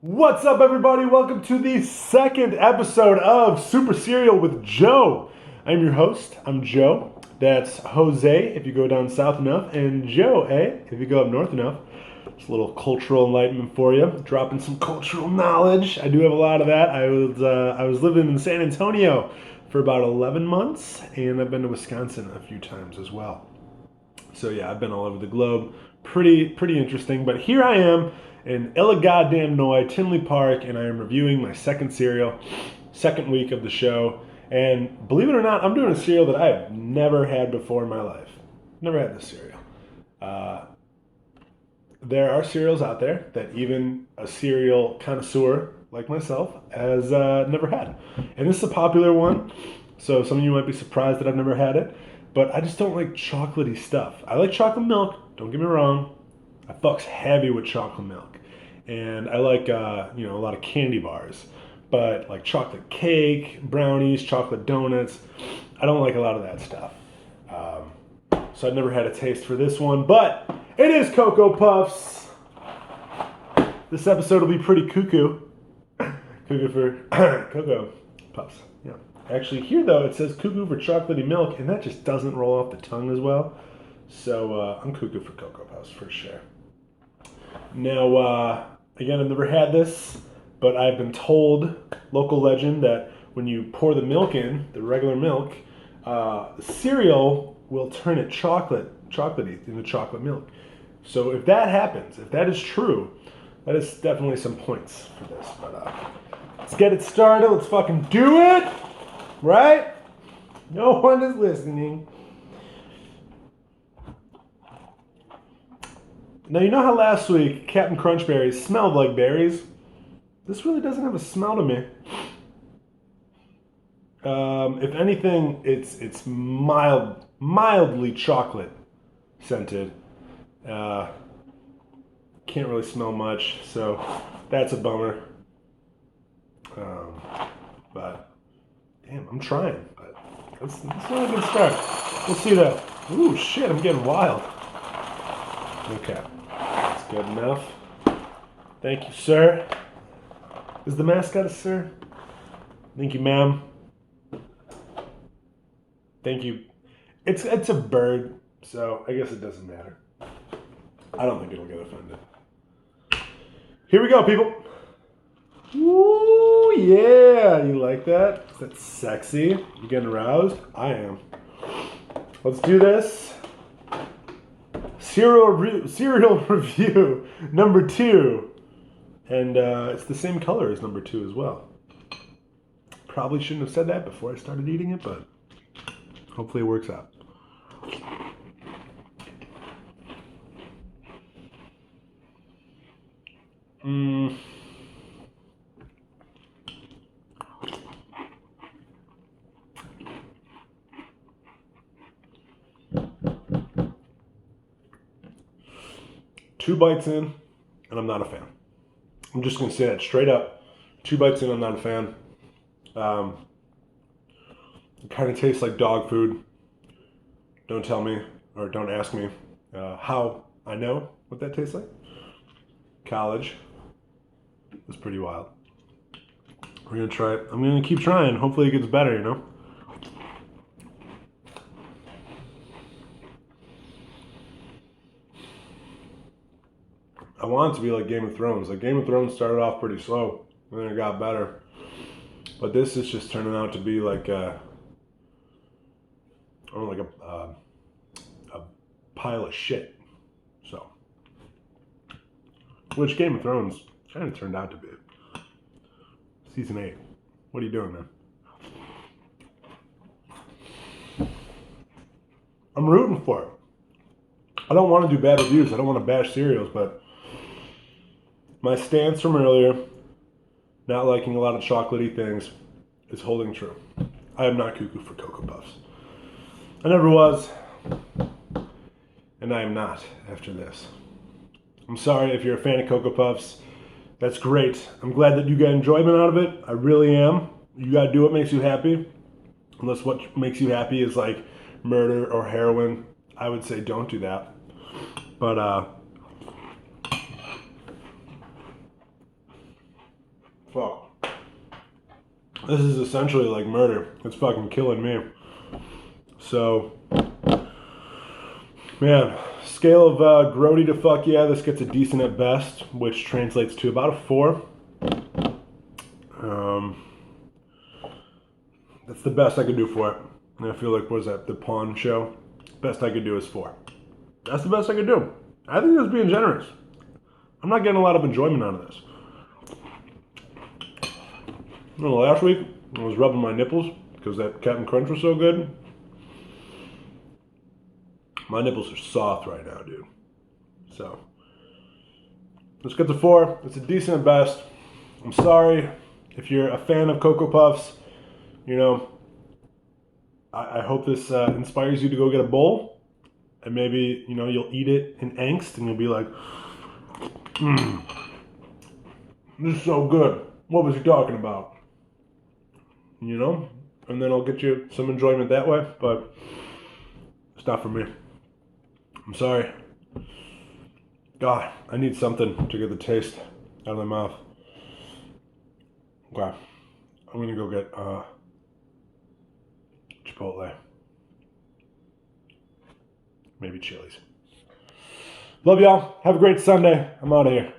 What's up, everybody? Welcome to the second episode of Super Cereal with Joe. I'm your host. I'm Joe. That's Jose if you go down south enough, and Joe, if you go up north enough. It's a little cultural enlightenment for you, dropping some cultural knowledge. I do have a lot of that. I was living in San Antonio for about 11 months, and I've been to Wisconsin a few times as well. So yeah, I've been all over the globe. Pretty interesting. But here I am in Illagaddamnoy, Tinley Park, and I am reviewing my second cereal, second week of the show. And believe it or not, I'm doing a cereal that I have never had before in my life. Never had this cereal. Uh, there are cereals out there that even a cereal connoisseur like myself has never had. And this is a popular one, so some of you might be surprised that I've never had it. But I just don't like chocolatey stuff. I like chocolate milk, don't get me wrong. I fucks heavy with chocolate milk. And I like, a lot of candy bars. But like chocolate cake, brownies, chocolate donuts, I don't like a lot of that stuff. So I've never had a taste for this one, but it is Cocoa Puffs. This episode will be pretty cuckoo. Cuckoo for Cocoa Puffs, yeah. Actually, here though, it says cuckoo for chocolatey milk, and that just doesn't roll off the tongue as well. So I'm cuckoo for Cocoa Puffs for sure. Now, again, I've never had this, but I've been told, local legend, that when you pour the milk in, the regular milk, the cereal will turn it chocolatey into chocolate milk. So if that happens, if that is true, that is definitely some points for this. But let's get it started. Let's fucking do it, right? No one is listening. Now, you know how last week Captain Crunch berries smelled like berries? This really doesn't have a smell to me. If anything, it's mildly chocolate scented. Can't really smell much, so that's a bummer. But damn, I'm trying. But that's not a good start. We'll see that. Ooh, shit! I'm getting wild. Okay, that's good enough. Thank you, sir. Is the mascot a sir? Thank you, ma'am. Thank you. It's a bird, so I guess it doesn't matter. I don't think it'll get offended. Here we go, people. Ooh, yeah. You like that? Is that sexy? You getting aroused? I am. Let's do this. Cereal review number 2. And it's the same color as number 2 as well. Probably shouldn't have said that before I started eating it, but hopefully it works out. Mmm. 2 bites in, and I'm not a fan. I'm just going to say that straight up. 2 bites in, I'm not a fan. It kind of tastes like dog food. Don't tell me, or don't ask me, how I know what that tastes like. College was pretty wild. We're going to try it. I'm going to keep trying. Hopefully it gets better, you know? I want it to be like Game of Thrones. Like Game of Thrones started off pretty slow, and then it got better. But this is just turning out to be like a pile of shit. So, which Game of Thrones kind of turned out to be. Season 8. What are you doing, man? I'm rooting for it. I don't want to do bad reviews. I don't want to bash cereals, but my stance from earlier, not liking a lot of chocolatey things, is holding true. I am not cuckoo for Cocoa Puffs. I never was, and I am not after this. I'm sorry if you're a fan of Cocoa Puffs. That's great. I'm glad that you got enjoyment out of it. I really am. You gotta do what makes you happy. Unless what makes you happy is like murder or heroin, I would say don't do that. But Fuck. This is essentially like murder. It's fucking killing me. So, man, scale of grody to fuck yeah, this gets a decent at best, which translates to about a 4. That's the best I could do for it. And I feel like, what is that, the Pawn show? Best I could do is 4. That's the best I could do. I think that's being generous. I'm not getting a lot of enjoyment out of this. You know, last week, I was rubbing my nipples because that Captain Crunch was so good. My nipples are soft right now, dude. So, let's get to 4. It's a decent at best. I'm sorry if you're a fan of Cocoa Puffs. You know, I hope this inspires you to go get a bowl. And maybe, you know, you'll eat it in angst and you'll be like, this is so good. What was he talking about? You know? And then I'll get you some enjoyment that way. But it's not for me. I'm sorry. God, I need something to get the taste out of my mouth. Okay. I'm gonna go get Chipotle. Maybe Chili's. Love y'all. Have a great Sunday. I'm out of here.